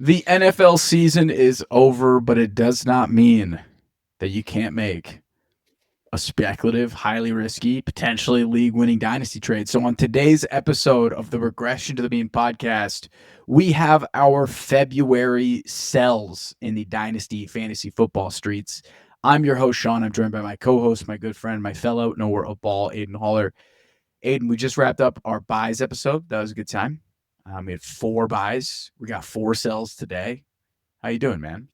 The NFL season is over, but it does not mean that you can't make a speculative, highly risky, potentially league-winning dynasty trade. So on today's episode of the Regression to the Mean podcast, we have our February sells in the dynasty fantasy football streets. I'm your host, Shaun. I'm joined by my co-host, my good friend, my fellow knower of ball, Aidan Haller. Aidan, we just wrapped up our buys episode. That was a good time. We had 4 buys. We got 4 sells today. How you doing, man?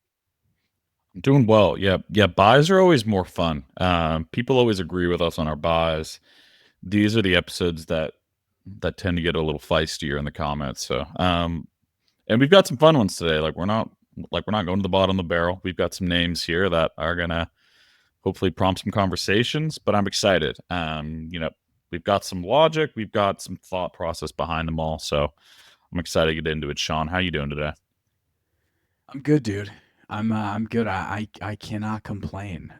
I'm doing well. Yeah. Buys are always more fun. People always agree with us on our buys. These are the episodes that tend to get a little feistier in the comments. So, and we've got some fun ones today. We're not going to the bottom of the barrel. We've got some names here that are gonna hopefully prompt some conversations. But I'm excited. We've got some logic. We've got some thought process behind them all. So I'm excited to get into it. Shaun, how you doing today? I'm good, dude. I'm good. I cannot complain.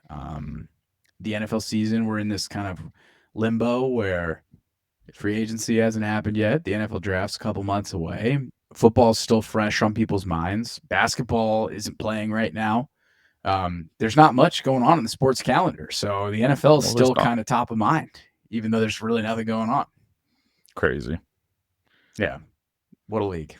The NFL season, we're in this kind of limbo where free agency hasn't happened yet. The NFL draft's a couple months away. Football's still fresh on people's minds. Basketball isn't playing right now. There's not much going on in the sports calendar, so the NFL is still kind of top of mind, even though there's really nothing going on. Crazy. Yeah. What a league.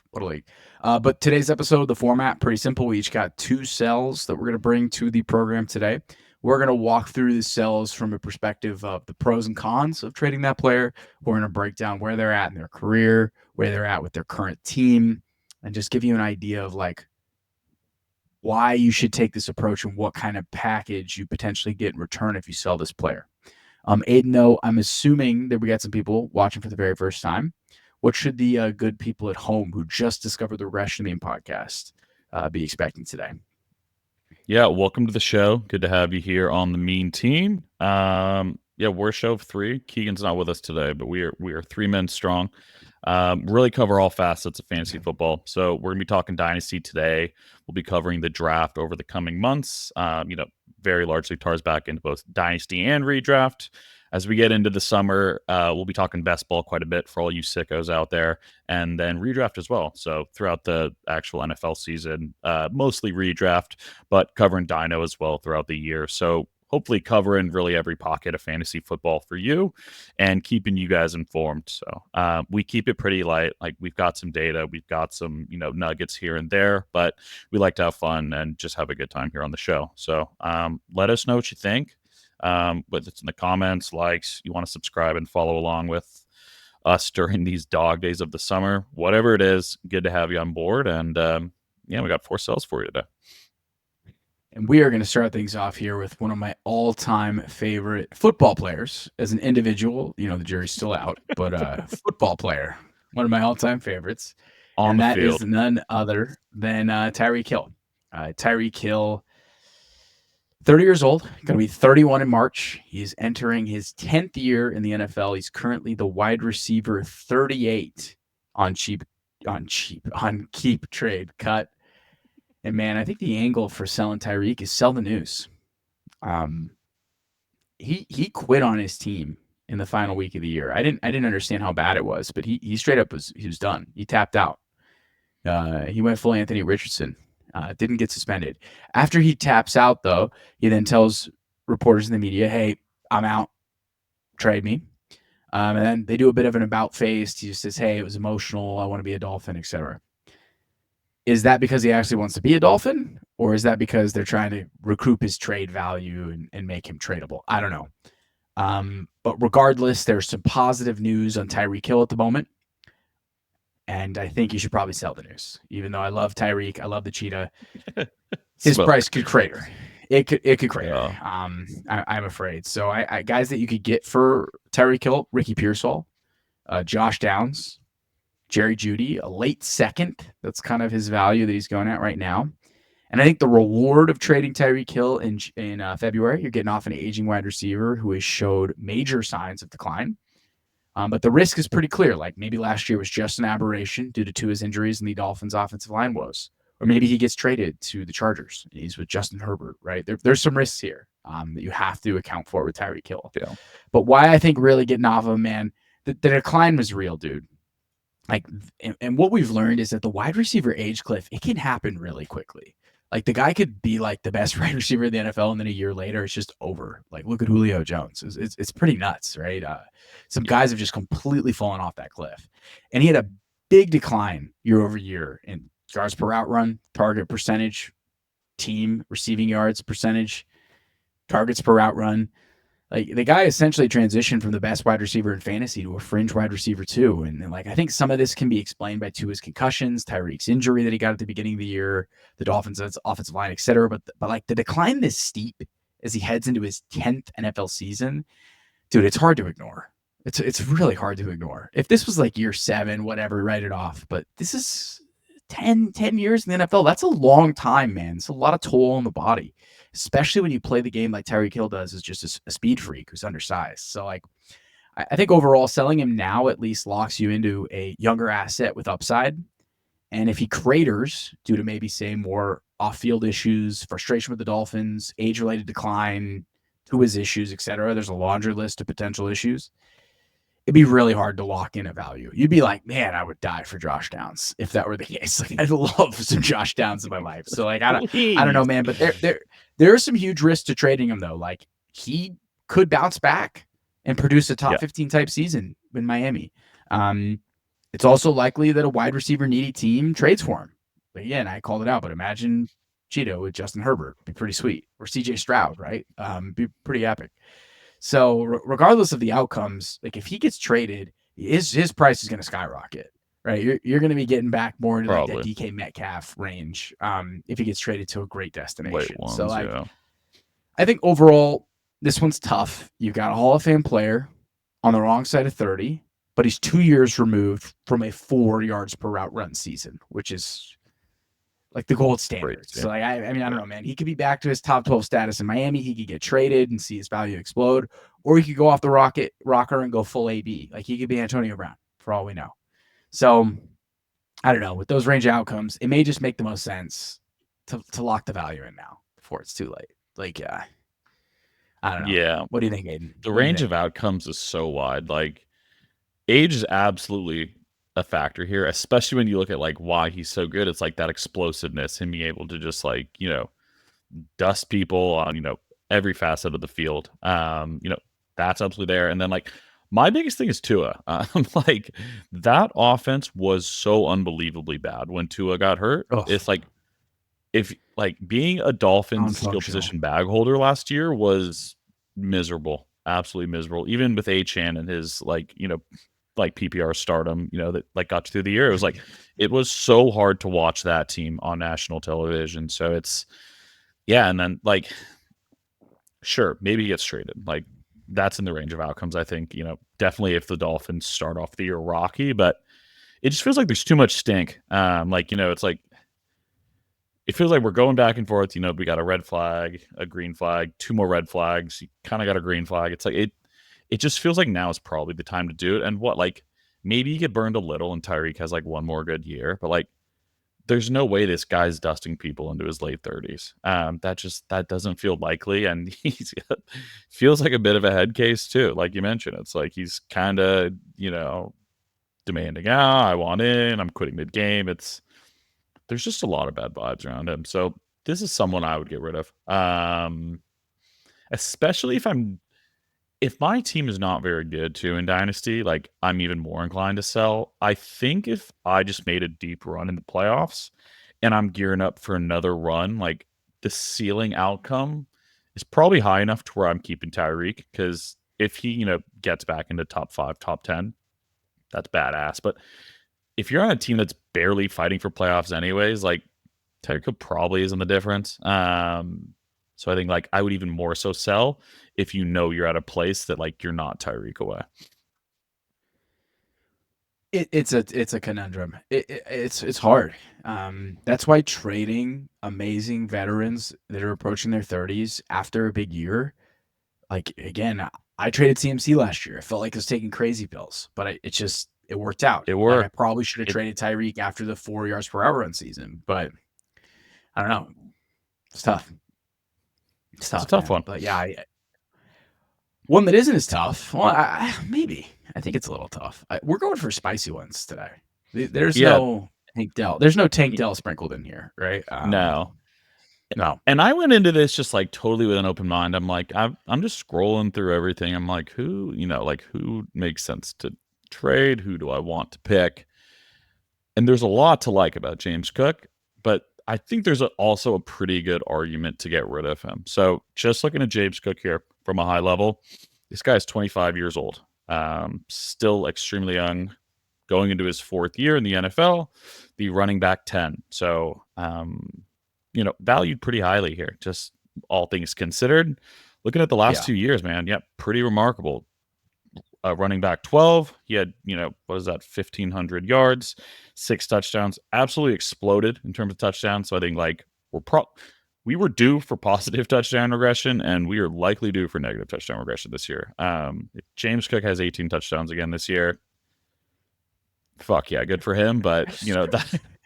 But today's episode, the format, pretty simple. We each got 2 sells that we're going to bring to the program today. We're going to walk through the sells from a perspective of the pros and cons of trading that player. We're going to break down where they're at in their career, where they're at with their current team, and just give you an idea of why you should take this approach and what kind of package you potentially get in return if you sell this player. Aidan, though, I'm assuming that we got some people watching for the very first time. What should the good people at home who just discovered the Regression to the Mean podcast be expecting today? Yeah, welcome to the show. Good to have you here on the Mean Team. We're a show of 3. Keegan's not with us today, but we are 3 men strong. Really cover all facets of fantasy football. So we're gonna be talking Dynasty today. We'll be covering the draft over the coming months. Very largely ties back into both Dynasty and redraft. As we get into the summer, we'll be talking best ball quite a bit for all you sickos out there, and then redraft as well. So throughout the actual NFL season, mostly redraft, but covering Dyno as well throughout the year. So hopefully covering really every pocket of fantasy football for you and keeping you guys informed. So we keep it pretty light. We've got some data, we've got some, nuggets here and there, but we like to have fun and just have a good time here on the show. So let us know what you think. Whether it's in the comments, likes, you want to subscribe and follow along with us during these dog days of the summer, whatever it is, good to have you on board. And we got 4 sells for you today. And we are going to start things off here with one of my all-time favorite football players. As an individual, the jury's still out, but football player, one of my all-time favorites. On the field. And that is none other than Tyreek Hill. Tyreek Hill, 30 years old, going to be 31 in March. He's entering his 10th year in the NFL. He's currently the wide receiver 38 on keep trade cut. And man, I think the angle for selling Tyreek is sell the news. He quit on his team in the final week of the year. I didn't understand how bad it was, but he straight up was done. He tapped out. He went full Anthony Richardson. Didn't get suspended. After he taps out, though, he then tells reporters in the media, hey, I'm out. Trade me. And then they do a bit of an about face. He just says, hey, it was emotional. I want to be a Dolphin, etc. Is that because he actually wants to be a Dolphin? Or is that because they're trying to recoup his trade value and make him tradable? I don't know. But regardless, there's some positive news on Tyreek Hill at the moment. And I think you should probably sell the news. Even though I love Tyreek, I love the cheetah. His price could crater. It could crater. Yeah. I'm afraid. So I guys that you could get for Tyreek Hill, Ricky Pearsall, Josh Downs, Jerry Jeudy, a late second. That's kind of his value that he's going at right now. And I think the reward of trading Tyreek Hill in February, you're getting off an aging wide receiver who has showed major signs of decline. But the risk is pretty clear. Maybe last year was just an aberration due to his injuries and the Dolphins' offensive line woes. Or maybe he gets traded to the Chargers. He's with Justin Herbert, right? There's some risks here that you have to account for with Tyreek Hill. Yeah. But why I think really getting off of him, man, the decline was real, dude. like, and what we've learned is that the wide receiver age cliff, it can happen really quickly. Like the guy could be like the best wide receiver in the NFL, and then a year later, it's just over. Like look at Julio Jones. It's pretty nuts, right? Some guys have just completely fallen off that cliff, and he had a big decline year over year in yards per route run, target percentage, team receiving yards percentage, targets per route run. Like the guy essentially transitioned from the best wide receiver in fantasy to a fringe wide receiver too. And like I think some of this can be explained by Tua's concussions, Tyreek's injury that he got at the beginning of the year, the Dolphins' offensive line, etc. But like the decline this steep as he heads into his 10th NFL season, dude, it's hard to ignore. It's really hard to ignore. If this was like year 7, whatever, write it off. But this is 10 years in the NFL. That's a long time, man. It's a lot of toll on the body, especially when you play the game like Tyreek Hill does as just a speed freak who's undersized. So like I think overall selling him now at least locks you into a younger asset with upside. And if he craters due to maybe say more off-field issues, frustration with the Dolphins, age-related decline, to his issues, etc., there's a laundry list of potential issues. It'd be really hard to lock in a value. You'd be like, man, I would die for Josh Downs if that were the case. Like, I'd love some Josh Downs in my life. So like, I don't know, man. But there are some huge risks to trading him though. Like he could bounce back and produce a top 15 type season in Miami. It's also likely that a wide receiver needy team trades for him. But again, I called it out. But imagine Cheeto with Justin Herbert. Be pretty sweet. Or CJ Stroud, right? Be pretty epic. So regardless of the outcomes, like if he gets traded, his price is going to skyrocket, right? You're going to be getting back more into like that DK Metcalf range if he gets traded to a great destination. So like, I think overall this one's tough. You've got a Hall of Fame player on the wrong side of 30, but he's 2 years removed from a 4 yards per route run season, which is like the gold standard. So like, I mean, I don't know, man. He could be back to his top 12 status in Miami. He could get traded and see his value explode, or he could go off the rocker and go full AB. Like he could be Antonio Brown for all we know. So I don't know. With those range of outcomes, it may just make the most sense to lock the value in now before it's too late. Like, I don't know. Yeah. What do you think, Aidan? The range of outcomes is so wide. Like age is absolutely a factor here, especially when you look at like why he's so good. It's like that explosiveness, him being able to just like, dust people on, every facet of the field. That's absolutely there. And then like my biggest thing is Tua. Like that offense was so unbelievably bad when Tua got hurt. Oh. It's like if like being a Dolphins skill position bag holder last year was miserable, absolutely miserable. Even with Achane and his like, like PPR stardom, that like got you through the year. It was like, it was so hard to watch that team on national television. So it's, and then like, sure, maybe he gets traded. Like that's in the range of outcomes. I think, definitely if the Dolphins start off the year rocky, but it just feels like there's too much stink. It's like, it feels like we're going back and forth. We got a red flag, a green flag, 2 more red flags. You kind of got a green flag. It's like, it just feels like now is probably the time to do it. And like maybe you get burned a little and Tyreek has like one more good year, but like there's no way this guy's dusting people into his late 30s. That doesn't feel likely. And he's feels like a bit of a head case too. Like you mentioned, it's like he's kind of, demanding, I want in, I'm quitting mid game. There's just a lot of bad vibes around him. So this is someone I would get rid of. Especially if my team is not very good too in Dynasty, like I'm even more inclined to sell. I think if I just made a deep run in the playoffs and I'm gearing up for another run, like the ceiling outcome is probably high enough to where I'm keeping Tyreek, because if he, gets back into top 5, top 10, that's badass. But if you're on a team that's barely fighting for playoffs anyways, like Tyreek probably isn't the difference. So I think like I would even more so sell if you're at a place that like you're not Tyreek away. It's a conundrum. It's hard. That's why trading amazing veterans that are approaching their 30s after a big year, like again, I traded CMC last year. I felt like I was taking crazy pills, but it worked out. It worked. Like I probably should have traded Tyreek after the 4 yards per hour run season, but I don't know. It's tough. It's a tough one. But yeah, one that isn't as tough. Well, maybe. I think it's a little tough. We're going for spicy ones today. There's Yeah, no Tank Dell. There's no Tank Dell sprinkled in here, right? no. No. And I went into this just like totally with an open mind. I'm like, I'm just scrolling through everything. I'm like, who makes sense to trade? Who do I want to pick? And there's a lot to like about James Cook, but I think there's also a pretty good argument to get rid of him. So just looking at James Cook here from a high level, this guy is 25 years old, still extremely young, going into his fourth year in the NFL, the running back 10. So, valued pretty highly here, just all things considered. Looking at the last Yeah. 2 years, man, yeah, pretty remarkable. Running back 12, he had, what is that, 1,500 yards, 6 touchdowns, absolutely exploded in terms of touchdowns. So I think like we were due for positive touchdown regression, and we are likely due for negative touchdown regression this year. If James Cook has 18 touchdowns again this year, fuck yeah, good for him. But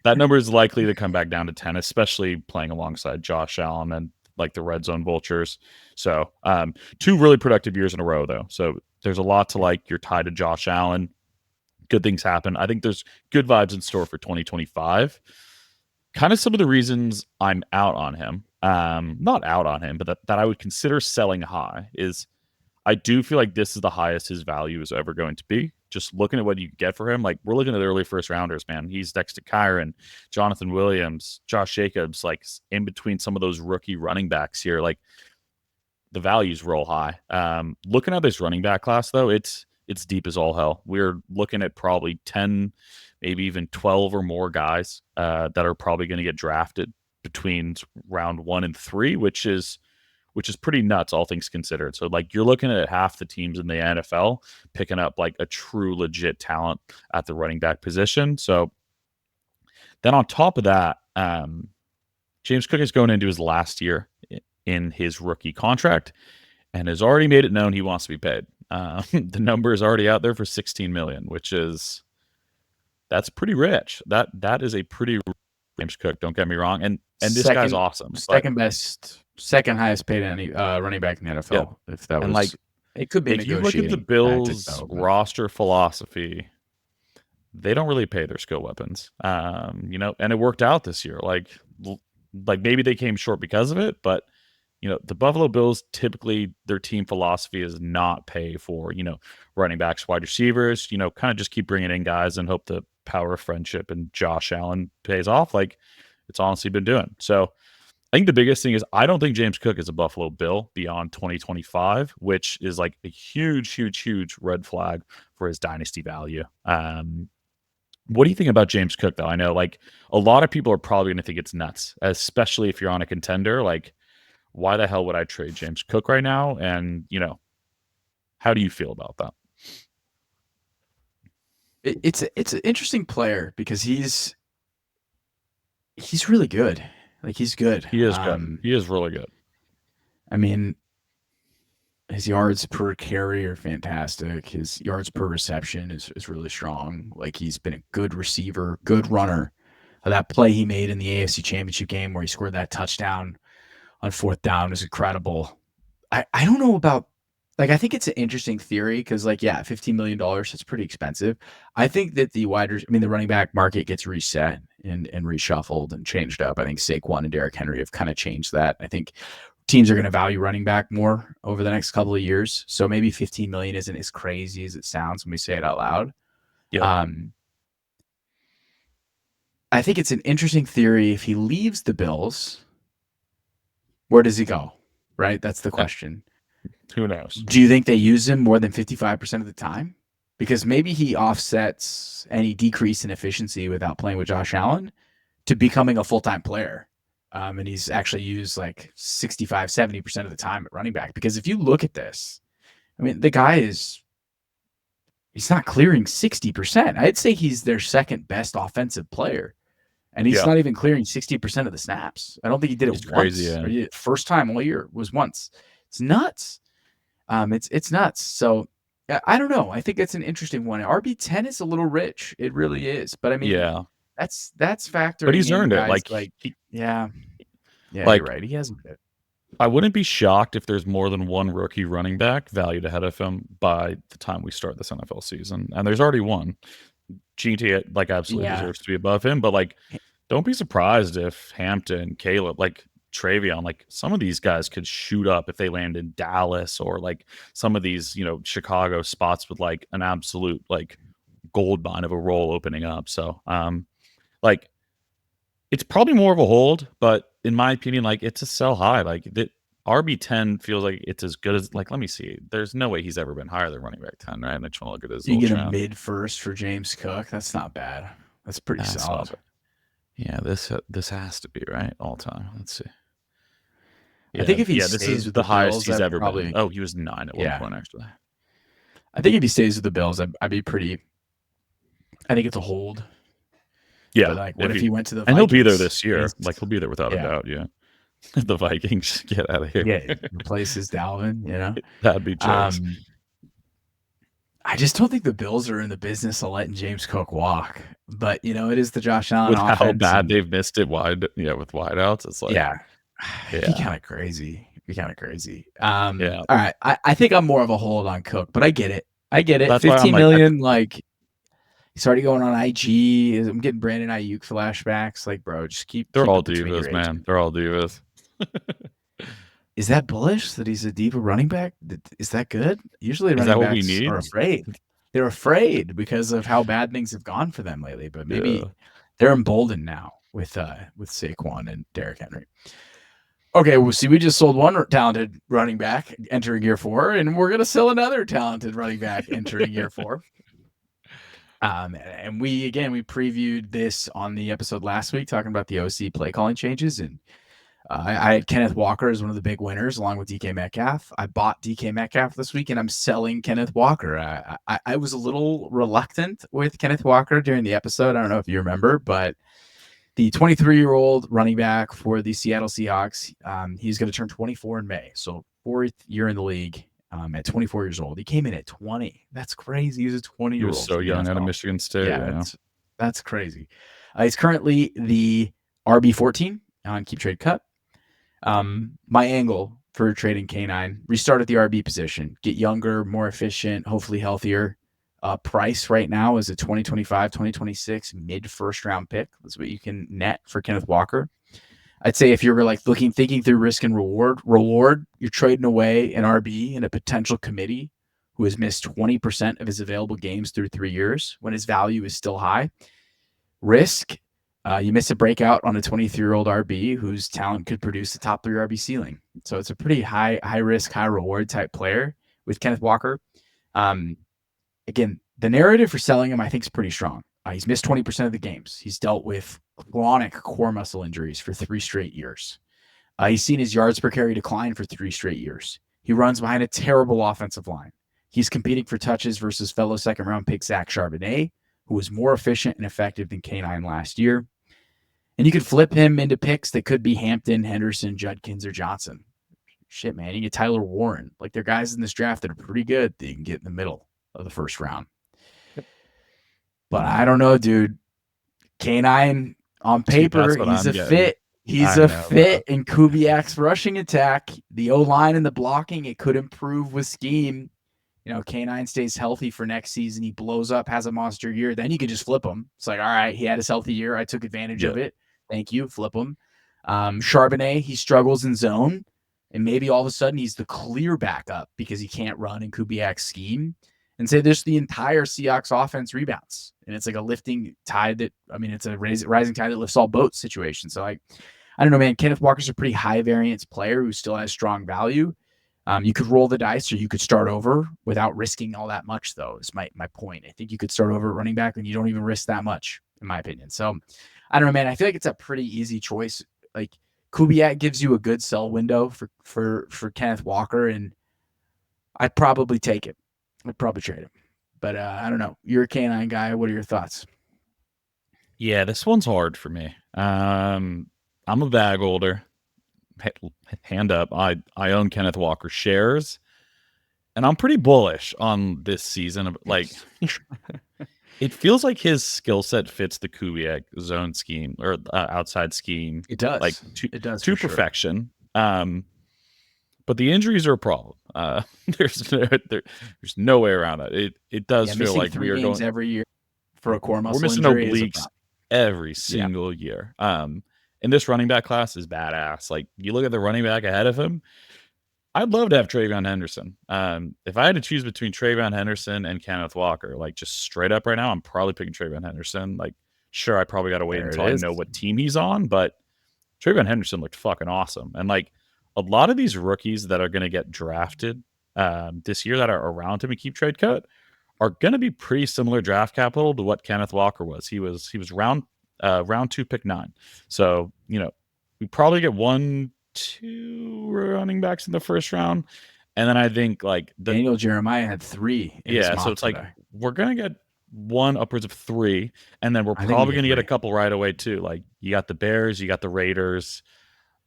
that number is likely to come back down to 10, especially playing alongside Josh Allen and like the red zone vultures. So 2 really productive years in a row, though. So there's a lot to like. You're tied to Josh Allen. Good things happen. I think there's good vibes in store for 2025. Kind of some of the reasons I'm out on him, not out on him, but that I would consider selling high is I do feel like this is the highest his value is ever going to be. Just looking at what you get for him, like we're looking at the early first rounders, man. He's next to Kyron, Jonathan Williams, Josh Jacobs, like in between some of those rookie running backs here. Like the values roll high. Looking at this running back class, though, it's deep as all hell. We're looking at probably 10, maybe even 12 or more guys that are probably going to get drafted between round 1 and 3, which is pretty nuts, all things considered. So, like, you're looking at half the teams in the NFL picking up like a true legit talent at the running back position. So then on top of that, James Cook is going into his last year in his rookie contract and has already made it known he wants to be paid. The number is already out there for $16 million, which is that's pretty rich. That is a pretty James Cook. Don't get me wrong, and this guy's awesome. Second best, second highest paid any running back in the NFL. Yeah. If that and was like, it could be. If you look at the Bills' roster philosophy, they don't really pay their skill weapons. And it worked out this year. Like maybe they came short because of it, but the Buffalo Bills, typically their team philosophy is not pay for, running backs, wide receivers, kind of just keep bringing in guys and hope the power of friendship and Josh Allen pays off like it's honestly been doing. So I think the biggest thing is I don't think James Cook is a Buffalo Bill beyond 2025, which is like a huge, huge, huge red flag for his dynasty value. What do you think about James Cook, though? I know like a lot of people are probably going to think it's nuts, especially if you're on a contender. Like, why the hell would I trade James Cook right now? And, how do you feel about that? It's an interesting player because he's really good. Like he's good. He is good. He is really good. I mean, his yards per carry are fantastic. His yards per reception is really strong. Like he's been a good receiver, good runner. That play he made in the AFC Championship game where he scored that touchdown on 4th down is incredible. I don't know about, like, I think it's an interesting theory because, like, yeah, $15 million, it's pretty expensive. I think that the running back market gets reset and reshuffled and changed up. I think Saquon and Derrick Henry have kind of changed that. I think teams are going to value running back more over the next couple of years. So maybe 15 million isn't as crazy as it sounds when we say it out loud. Yeah. I think it's an interesting theory. If he leaves the Bills, where does he go? Right? That's the question. Who knows? Do you think they use him more than 55% of the time? Because maybe he offsets any decrease in efficiency without playing with Josh Allen to becoming a full-time player. And he's actually used like 65, 70% of the time at running back. Because if you look at this, I mean, the guy he's not clearing 60%. I'd say he's their second best offensive player. And he's not even clearing 60% of the snaps. I don't think he did it once. Crazy, yeah. Or he did it first time all year was once. It's nuts. It's nuts. So I don't know. I think it's an interesting one. RB10 is a little rich. It really is. But I mean, that's factoring. But he's earned it. Like yeah, like, you're right. He hasn't been. I wouldn't be shocked if there's more than one rookie running back valued ahead of him by the time we start this NFL season. And there's already one. GT like absolutely Yeah. deserves to be above him, but like don't be surprised if Hampton, Caleb, like Travion, like some of these guys could shoot up if they land in Dallas or like some of these, Chicago spots with like an absolute like gold mine of a role opening up. So like it's probably more of a hold, but in my opinion, like it's a sell high. Like the RB10 feels like it's as good as like let me see. There's no way he's ever been higher than running back 10, right? And I just want to look at his You little get a trend. mid first for James Cook. That's not bad. That's pretty That's solid. not bad. Yeah, this has to be right all time. Let's see. I think if he Yeah, this stays is with the the highest Bills, he's I'd ever been. probably Oh, he was 9 at one yeah. point actually. I think if he stays with the Bills, I'd be pretty. I think it's a hold. Yeah, But like, what if he went to the and he'll be there Vikings? this year. Like he'll be there without a Yeah, doubt. Yeah, the Vikings get out of here. yeah, replaces Dalvin. That'd be jokes. I just don't think the Bills are in the business of letting James Cook walk. But it is the Josh Allen With how offense. bad they've missed it wide, with wideouts, it's like, Yeah, it'd be yeah, kind of crazy. yeah. All right, I think I'm more of a hold on Cook, but I get it. That's why I'm 15 like, million, like he's already going on IG. I'm getting Brandon Ayuk flashbacks. Like, bro, just keep they're all it between your divas, man. agent. They're all divas. Is that bullish that he's a diva running back? Is that good? Usually Is running that what we backs are need? afraid. They're afraid because of how bad things have gone for them lately. But maybe Yeah. they're emboldened now with Saquon and Derrick Henry. Okay, well, see, we just sold one talented running back entering year 4, and we're gonna sell another talented running back entering year 4. And we previewed this on the episode last week, talking about the OC play calling changes, and I had Kenneth Walker as one of the big winners, along with DK Metcalf. I bought DK Metcalf this week, and I'm selling Kenneth Walker. I was a little reluctant with Kenneth Walker during the episode. I don't know if you remember, but the 23-year-old running back for the Seattle Seahawks, he's going to turn 24 in May, so 4th year in the league. At 24 years old, he came in at 20. That's crazy. He was a 20-year-old. He was so young out of Michigan State. Yeah. That's crazy. He's currently the RB14 on Keep Trade Cut. My angle for trading K9, restart at the RB position, get younger, more efficient, hopefully healthier. Price right now is a 2025, 2026 mid first round pick. That's what you can net for Kenneth Walker. I'd say if you're like thinking through risk and reward, you're trading away an RB in a potential committee who has missed 20% of his available games through 3 years when his value is still high. Risk, you miss a breakout on a 23-year-old RB whose talent could produce a top 3 RB ceiling. So it's a pretty high risk, high reward type player with Kenneth Walker. Again, the narrative for selling him, I think, is pretty strong. He's missed 20% of the games. He's dealt with chronic core muscle injuries for 3 straight years. He's seen his yards per carry decline for 3 straight years. He runs behind a terrible offensive line. He's competing for touches versus fellow second-round pick Zach Charbonnet, who was more efficient and effective than K9 last year. And you could flip him into picks that could be Hampton, Henderson, Judkins, or Johnson. Shit, man. You get Tyler Warren. Like, there are guys in this draft that are pretty good that you can get in the middle of the first round. But I don't know, dude. K9 on paper, he's a fit. He's a fit in Kubiak's rushing attack. The O-line and the blocking, it could improve with scheme. K9 stays healthy for next season. He blows up, has a monster year. Then you can just flip him. It's like, all right, he had his healthy year. I took advantage of it. Thank you. Flip him. Charbonnet, he struggles in zone. And maybe all of a sudden he's the clear backup because he can't run in Kubiak's scheme. And say there's the entire Seahawks offense rebounds. And it's like a lifting tide it's a rising tide that lifts all boats situation. So I don't know, man. Kenneth Walker's a pretty high variance player who still has strong value. You could roll the dice or you could start over without risking all that much, though, is my point. I think you could start over at running back and you don't even risk that much, in my opinion. So I don't know, man. I feel like it's a pretty easy choice. Like Kubiak gives you a good sell window for Kenneth Walker, and I'd probably take it. I'd probably trade him. But I don't know. You're a K9 guy. What are your thoughts? Yeah, this one's hard for me. I'm a bag holder. Hand up. I own Kenneth Walker shares, and I'm pretty bullish on this season. Like, it feels like his skill set fits the Kubiak zone scheme or outside scheme. It does. Like it does to perfection. Sure. But the injuries are a problem. There's no way around it. It does feel like we are going every year for a core muscle we're missing injury is a obliques problem. every single year. And this running back class is badass. Like, you look at the running back ahead of him, I'd love to have TreVeyon Henderson. If I had to choose between TreVeyon Henderson and Kenneth Walker, like, just straight up right now, I'm probably picking TreVeyon Henderson. Like, sure, I probably got to wait There it until I is. know what team he's on, but TreVeyon Henderson looked fucking awesome. And, like, a lot of these rookies that are going to get drafted this year that are around him and keep trade cut are going to be pretty similar draft capital to what Kenneth Walker was. He was round 2, pick 9. So, you know, we probably get 1, 2 running backs in the first round, and then I think like Daniel Jeremiah had 3 in his mock so it's today. like we're gonna get 1 upwards of 3, and then we're I think probably we gonna get get a 3. couple right away too. Like, you got the Bears, you got the Raiders.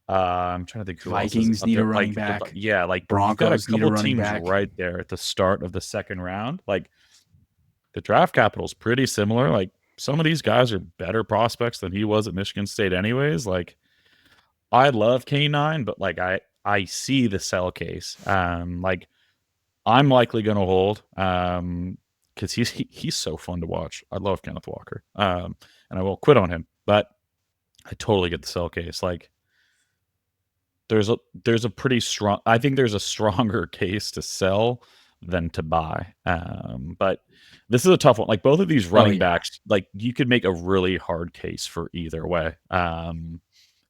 I'm trying to think who else is Vikings up need there. a running Like back. yeah, like you've got a Broncos need a couple running teams back. right there at the start of the second round. Like, the draft capital is pretty similar. Like, some of these guys are better prospects than he was at Michigan State anyways. Like, I love K9, but like I see the sell case. Like, I'm likely going to hold because he's so fun to watch. I love Kenneth Walker, and I won't quit on him. But I totally get the sell case. Like, there's a pretty strong. I think there's a stronger case to sell than to buy. But this is a tough one. Like, both of these running backs, like, you could make a really hard case for either way.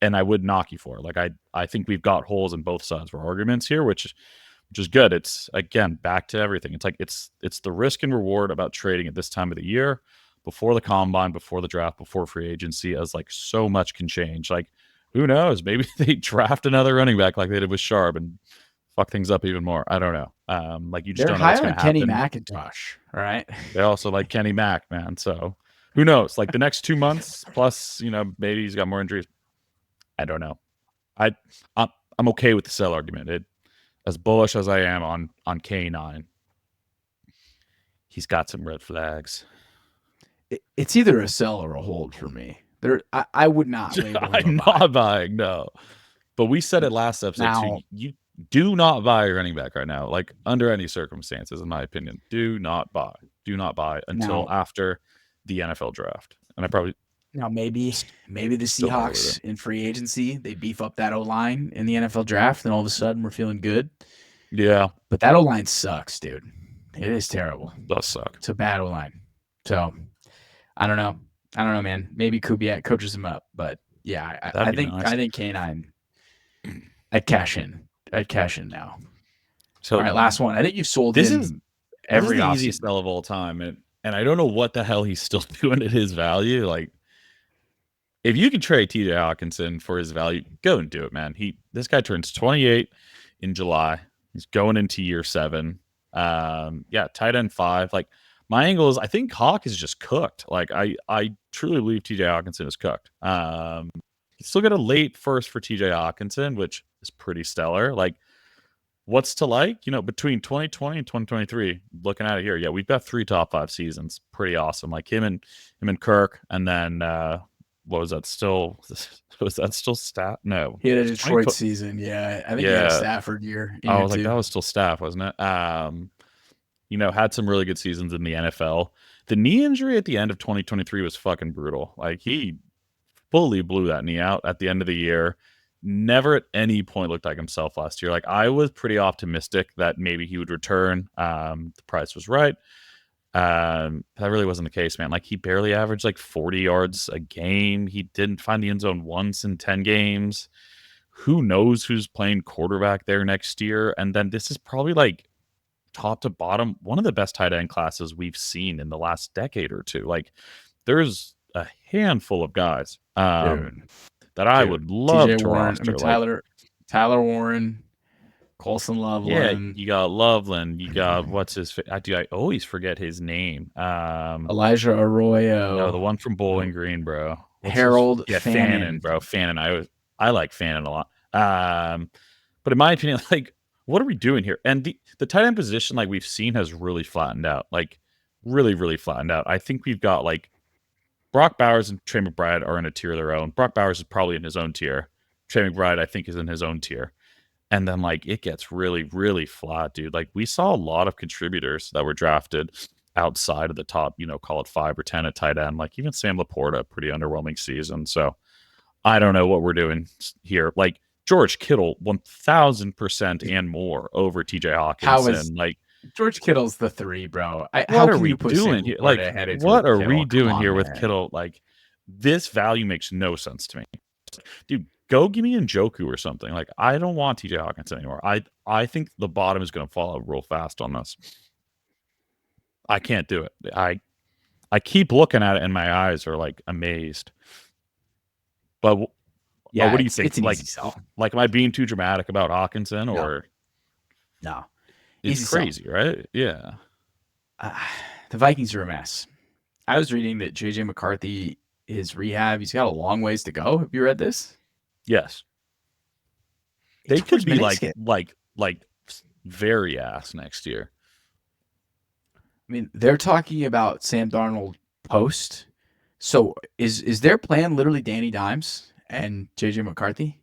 And I would knock you for it. Like, I think we've got holes in both sides of our arguments here, which is good. It's, again, back to everything. It's like it's the risk and reward about trading at this time of the year, before the combine, before the draft, before free agency, as like so much can change. Like, who knows? Maybe they draft another running back like they did with Sharp and fuck things up even more. I don't know. Like, you just They're don't know what's high going on to Kenny happen. McIntosh. All right. They also like Kenny Mack, man. So who knows? Like, the next 2 months, plus, you know, maybe he's got more injuries. I don't know. I'm okay with the sell argument. As bullish as I am on K9, he's got some red flags. It's either a sell or a hold for me. I would not label him I'm not buying, no. But we said it last episode now, too. You do not buy a running back right now, like, under any circumstances, in my opinion. Do not buy. Do not buy until after the NFL draft. And I probably maybe the Seahawks in free agency, they beef up that O-line in the NFL draft, and all of a sudden we're feeling good. Yeah. But that O-line sucks, dude. It is terrible. It does suck. It's a bad O-line. So I don't know, man. Maybe Kubiak coaches him up, but yeah, I think K9. I'd cash in. Now. So, all right, last one. I think you've sold him every the easiest sell of all time, and I don't know what the hell he's still doing at his value. Like, if you can trade TJ Hockensen for his value, go and do it, man. This guy turns 28 in July. He's going into year 7. Tight end 5. Like, my angle is, I think Hawk is just cooked. Like, I truly believe TJ Hockensen is cooked. You still get a late first for TJ Hockensen, which is pretty stellar. Like, what's to like? You know, between 2020 and 2023, looking at it here, yeah, we've got 3 top 5 seasons. Pretty awesome. Like, him and Kirk, and then what was that still? Was that still Staff? No, he had a Detroit season. Yeah, I think he had a Stafford year. I was like, that was still Staff, wasn't it? You know, had some really good seasons in the NFL. The knee injury at the end of 2023 was fucking brutal. Like, he fully blew that knee out at the end of the year. Never at any point looked like himself last year. Like, I was pretty optimistic that maybe he would return. The price was right. That really wasn't the case, man. Like, he barely averaged like 40 yards a game. He didn't find the end zone once in 10 games. Who knows who's playing quarterback there next year? And then this is probably, like, top to bottom, one of the best tight end classes we've seen in the last decade or two. Like, there's a handful of guys that I would love to roster. Tyler Warren, Colson Loveland. Yeah, you got Loveland. You got what's his? I always forget his name. Elijah Arroyo. No, the one from Bowling Green, bro. Harold Fannin, bro. Fannin. I like Fannin a lot. But in my opinion, like, what are we doing here? And the tight end position, like, we've seen, has really flattened out. Like, really, really flattened out. I think we've got, like, Brock Bowers and Trey McBride are in a tier of their own. Brock Bowers is probably in his own tier. Trey McBride, I think, is in his own tier. And then, like, it gets really, really flat, dude. Like, we saw a lot of contributors that were drafted outside of the top, call it 5 or 10 at tight end. Like even Sam Laporta, pretty underwhelming season. So I don't know what we're doing here. Like George Kittle, 1,000% and more over TJ How is Hockensen. Like, George Kittle's the 3, bro? How what are can we you put Sam doing here? Laporta Like, ahead of what George are we Kittle? Come doing on, here with man. Kittle? Like, this value makes no sense to me. Dude, go give me Njoku or something. Like, I don't want TJ Hockensen anymore. I think the bottom is going to fall out real fast on this. I can't do it. I keep looking at it and my eyes are like amazed. But Yeah, what do you think? it's an easy sell. Like, am I being too dramatic about Hawkinson, No, or no, it's easy sell. crazy, right? Yeah. Uh, the Vikings are a mess. I was reading that JJ McCarthy, his rehab, he's got a long ways to go. Have you read this? Yes. He They tore his could be like meniscus. very ass next year. I mean, they're talking about Sam Darnold post. So is their plan literally Danny Dimes and JJ McCarthy?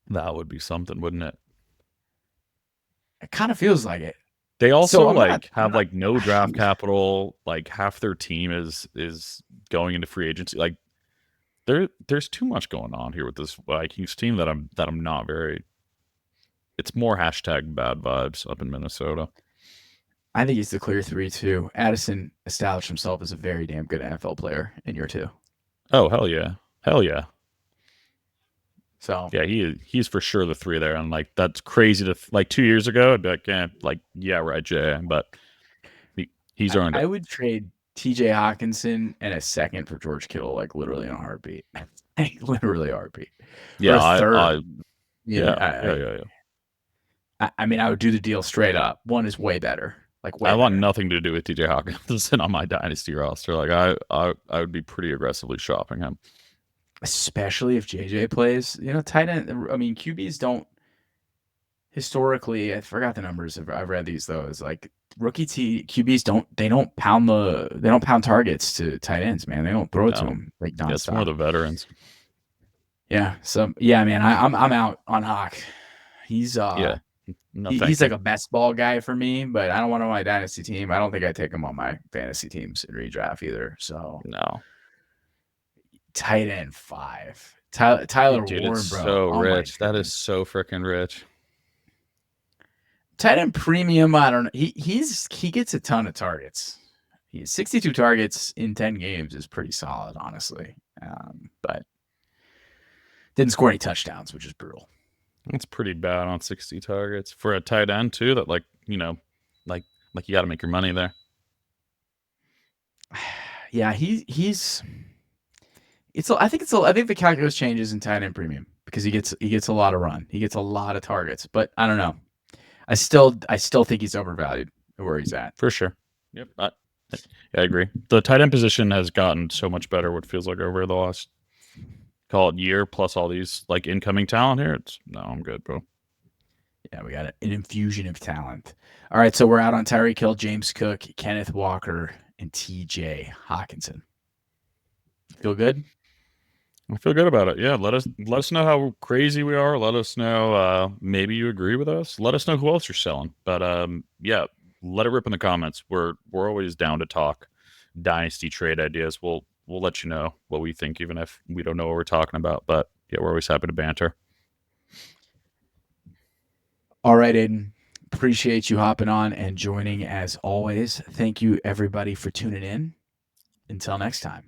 That would be something, wouldn't it? It kind of feels like it. They also So I'm like not. have like no draft capital. Like half their team is going into free agency. Like there's too much going on here with this Vikings team that I'm not very. It's more hashtag bad vibes up in Minnesota. I think he's the clear 3 too. Addison established himself as a very damn good NFL player in year 2. Oh hell yeah, hell yeah. So Yeah, he's for sure the 3 there, and like that's crazy to like 2 years ago. I'd be like, yeah, right, Jay, but he's earned I it would trade TJ Hockenson and a second for George Kittle, like literally in a heartbeat. Like, literally a heartbeat. Or Yeah, a third. yeah, yeah, yeah, yeah. I mean, I would do the deal straight up. One is way better, like I way want better. nothing to do with TJ Hockenson on my dynasty roster. Like I would be pretty aggressively shopping him. Especially if JJ plays. Tight end. I mean, QBs don't historically. I forgot the numbers. I've read these though. Is like rookie QBs don't pound targets to tight ends. Man, they don't throw it to No, them like yeah, it's more nonstop. the veterans. Yeah. So yeah, man, I'm out on Hawk. He's Yeah, no, he's thank you. like a best ball guy for me, but I don't want him on my dynasty team. I don't think I take him on my fantasy teams in redraft either. So No, tight end 5. Tyler dude, it's Warren, bro. so Oh my rich. That is goodness. so freaking rich. Tight end premium. I don't know. He gets a ton of targets. He has 62 targets in 10 games is pretty solid, honestly. But didn't score any touchdowns, which is brutal. That's pretty bad on 60 targets for a tight end too. That like like you got to make your money there. Yeah, he's. I think the calculus changes in tight end premium because he gets a lot of run. He gets a lot of targets, but I don't know. I still think he's overvalued where he's at. For sure. Yep. I agree. The tight end position has gotten so much better. What feels like over the last call it year plus all these like incoming talent here. I'm good, bro. Yeah, we got an infusion of talent. All right, so we're out on Tyreek Hill, James Cook, Kenneth Walker, and TJ Hockensen. Feel good? I feel good about it. Yeah, let us know how crazy we are. Let us know maybe you agree with us. Let us know who else you're selling. But yeah, let it rip in the comments. We're always down to talk dynasty trade ideas. We'll let you know what we think, even if we don't know what we're talking about. But yeah, we're always happy to banter. All right, Aiden. Appreciate you hopping on and joining as always. Thank you, everybody, for tuning in. Until next time.